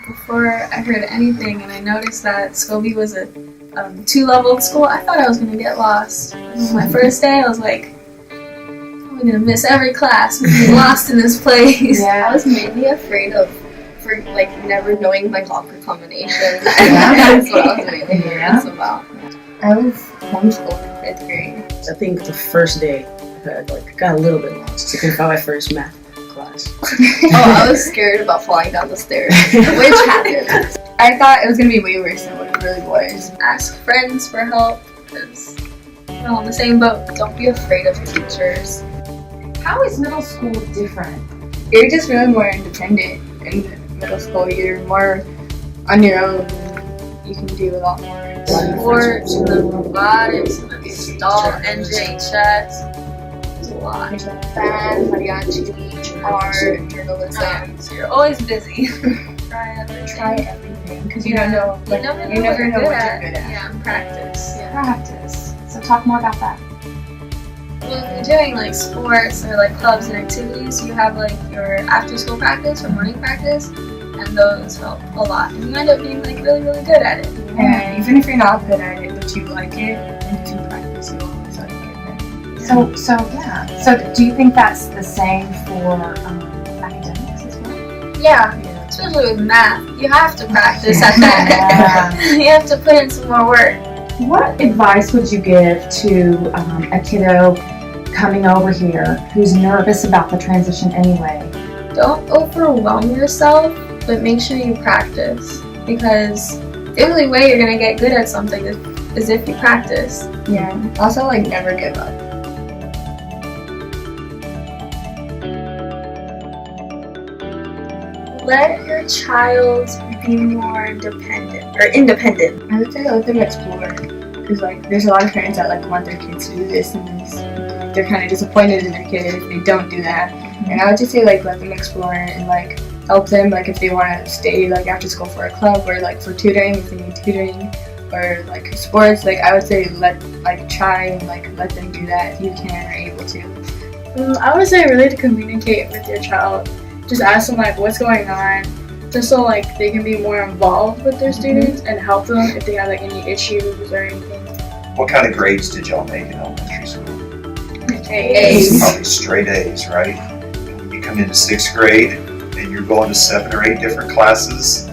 before I heard anything, and I noticed that Scobie was a 2-level school. I thought I was going to get lost. My first day, I was like, I'm going to miss every class. I'm going to be lost in this place. Yeah. I was mainly afraid of never knowing my locker combination. Yeah. That's what I was mainly nervous about. I was homeschooled in 5th grade. I think the first day I got a little bit lost. I couldn't find my first math class. I was scared about falling down the stairs, which happened. I thought it was going to be way worse than what it really was. Ask friends for help, because we're all in the same boat. Don't be afraid of teachers. How is middle school different? You're just really more independent in middle school. You're more on your own. You can do a lot more. Sports, and the robotics, and the adult NJ chess. There's a lot. Band, mariachi, art, journalism. So you're always busy. Try everything because you don't know. You never know what you're good at. Yeah, practice. Yeah. Practice. So talk more about that. Well, if you're doing sports or clubs and activities, you have your after-school practice or morning practice, and those help a lot. And you end up being really, really good at it. And even if you're not good at it, but you like it, and you practice, you'll always like it. So do you think that's the same for academics as well? Yeah. Especially with math, you have to practice at that. You have to put in some more work. What advice would you give to a kiddo coming over here who's nervous about the transition anyway? Don't overwhelm yourself, but make sure you practice, because the only way you're going to get good at something is if you practice. Yeah. Also, never give up. Let your child be more independent. I would say let them explore, because there's a lot of parents that want their kids to do this, and they're kind of disappointed in their kid if they don't do that. And I would just say let them explore and help them if they want to stay after school for a club or for tutoring if they need tutoring, or sports. I would say try and let them do that if you can or able to. I would say really to communicate with your child. Just ask them what's going on, just so they can be more involved with their students and help them if they have any issues or anything. What kind of grades did y'all make in elementary school? A's. Probably straight A's, right? And when you come into 6th grade and you're going to 7 or 8 different classes,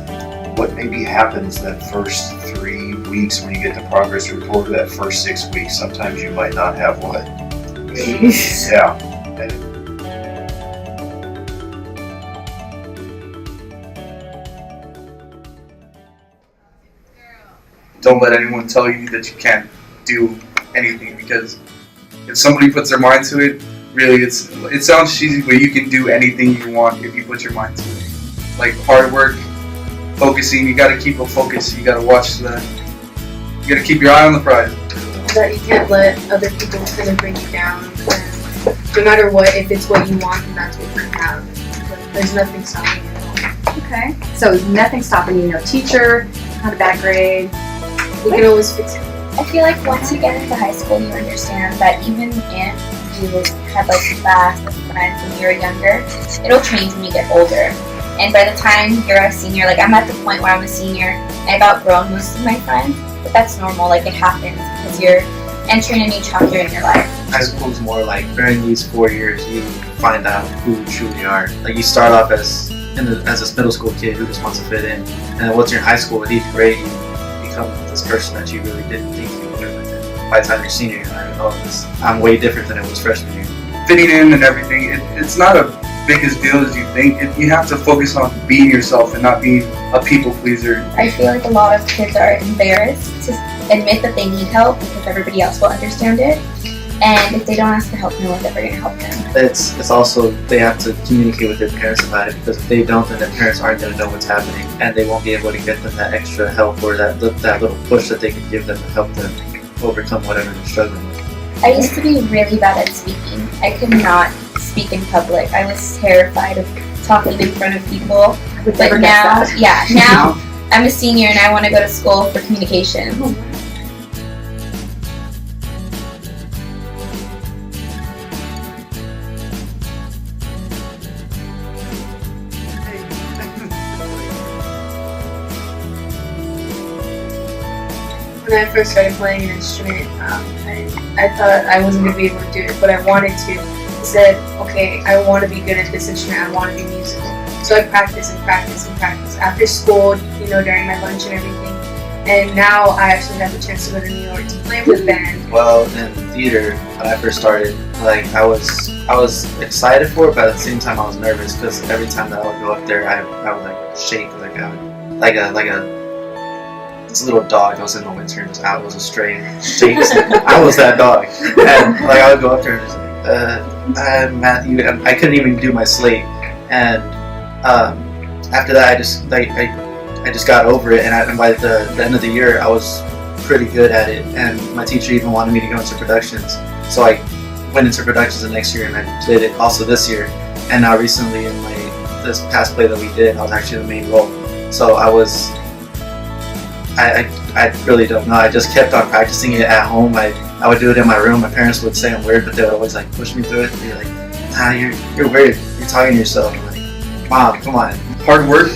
what maybe happens that first 3 weeks when you get the progress report, or that first 6 weeks? Sometimes you might not have what? A's. Yeah. Don't let anyone tell you that you can't do anything, because if somebody puts their mind to it, really it sounds cheesy, but you can do anything you want if you put your mind to it. Hard work, focusing, you gotta keep a focus, you gotta watch you gotta keep your eye on the prize. That you can't let other people kind of bring you down. And no matter what, if it's what you want, then that's what you have. There's nothing stopping you. Okay. So nothing stopping you, no teacher, not a bad grade. We can always fix it. I feel once you get into high school, you understand that even if you had fast friends when you were younger, it'll change when you get older. And by the time you're a senior, I'm at the point where I'm a senior, and I've outgrown most of my friends, but that's normal. It happens because you're entering a new chapter in your life. High school is more during these 4 years, you find out who you truly are. You start off as a middle school kid who just wants to fit in, and once you're in high school, with each grade, you become this person that you really didn't think you were. By the time you're senior, you're I'm way different than I was freshman year. Fitting in and everything, it's not as big a deal as you think. You have to focus on being yourself and not being a people pleaser. I feel a lot of kids are embarrassed to admit that they need help because everybody else will understand it. And if they don't ask for help, no one's ever going to help them. It's also, they have to communicate with their parents about it, because if they don't, then their parents aren't going to know what's happening, and they won't be able to get them that extra help or that little push that they can give them to help them overcome whatever they're struggling with. I used to be really bad at speaking. I could not speak in public. I was terrified of talking in front of people. But now I'm a senior and I want to go to school for communications. when I first started playing an instrument, I thought I wasn't going to be able to do it, but I wanted to. I said, okay, I want to be good at this instrument, I want to be musical. So I practice and practice and practice after school, during my lunch and everything. And now I actually have the chance to go to New York to play with band. Well, in theater, when I first started, I was excited for it, but at the same time I was nervous because every time that I would go up there, I would shake like a this little dog that was in the winter and I was a stray shakes. I was that dog, and I would go up there and just Matthew, and I couldn't even do my slate. And after that, I just got over it, and by the end of the year, I was pretty good at it. And my teacher even wanted me to go into productions, so I went into productions the next year, and I did it also this year. And now recently, in this past play that we did, I was actually the main role. So I really don't know. I just kept on practicing it at home. I would do it in my room. My parents would say I'm weird, but they would always push me through it. They'd be like, "Nah, you're weird. You're talking to yourself." I'm like, "Mom, come on." Hard work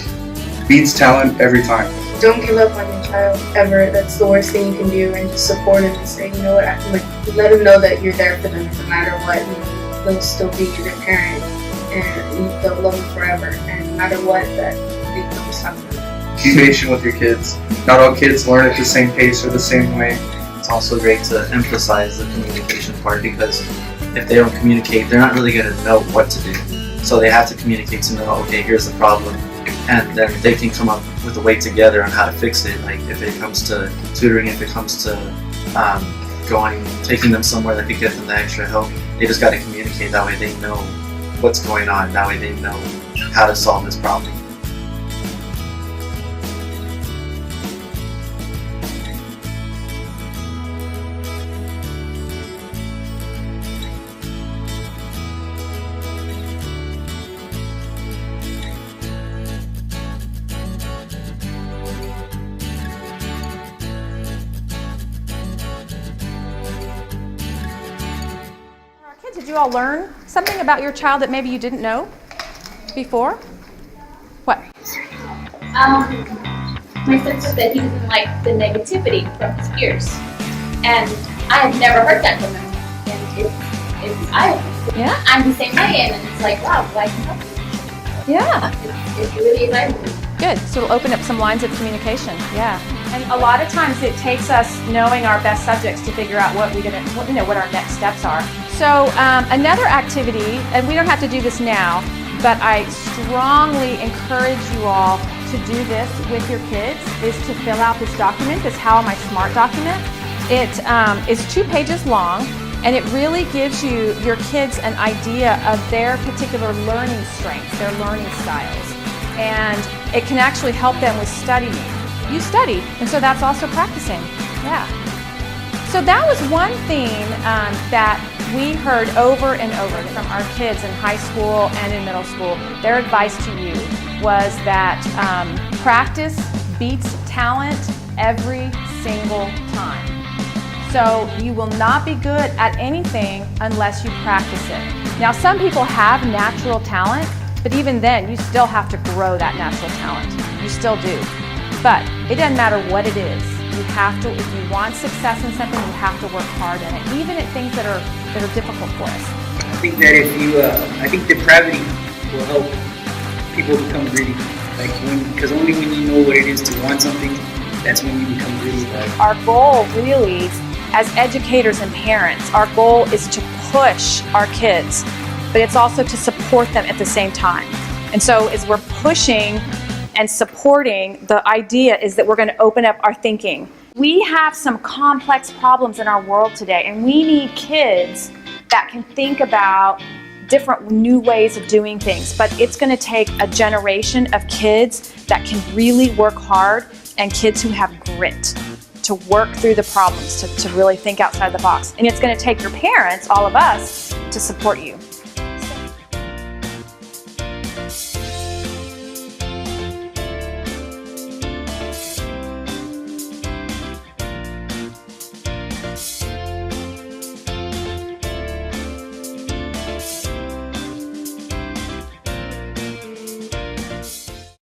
beats talent every time. Don't give up on your child ever. That's the worst thing you can do, and just support them and say, you know what, let them know that you're there for them no matter what. They'll still be their parent, and they'll love them forever. And no matter what, that they don't stop them. Be patient with your kids. Not all kids learn at the same pace or the same way. It's also great to emphasize the communication part, because if they don't communicate, they're not really going to know what to do. So they have to communicate to know, okay, here's the problem, and then they can come up with a way together on how to fix it. Like if it comes to tutoring, if it comes to taking them somewhere that could get them the extra help, they just got to communicate. That way they know what's going on. That way they know how to solve this problem. Did you all learn something about your child that maybe you didn't know before? What? My son said that he doesn't like the negativity from his peers, and I have never heard that from him. And it's Yeah. I'm the same way, and it's like, wow, I can help you. Yeah. It's really exciting. Good. So it'll open up some lines of communication. Yeah. And a lot of times it takes us knowing our best subjects to figure out what our next steps are. So another activity, and we don't have to do this now, but I strongly encourage you all to do this with your kids, is to fill out this document, this How Am I Smart document. It is 2 pages long, and it really gives your kids an idea of their particular learning strengths, their learning styles. And it can actually help them with studying. You study, and so that's also practicing. Yeah. So that was one thing that we heard over and over from our kids in high school and in middle school. Their advice to you was that practice beats talent every single time. So you will not be good at anything unless you practice it. Now, some people have natural talent, but even then, you still have to grow that natural talent. You still do. But it doesn't matter what it is. You have to, if you want success in something, you have to work hard in it, even at things that are difficult for us. I think that I think depravity will help people become greedy. Because only when you know what it is to want something, that's when you become greedy. Our goal really, as educators and parents, our goal is to push our kids, but it's also to support them at the same time. And so as we're pushing and supporting, the idea is that we're going to open up our thinking. We have some complex problems in our world today, and we need kids that can think about different new ways of doing things. But it's going to take a generation of kids that can really work hard, and kids who have grit to work through the problems, to really think outside the box. And it's going to take your parents, all of us, to support you.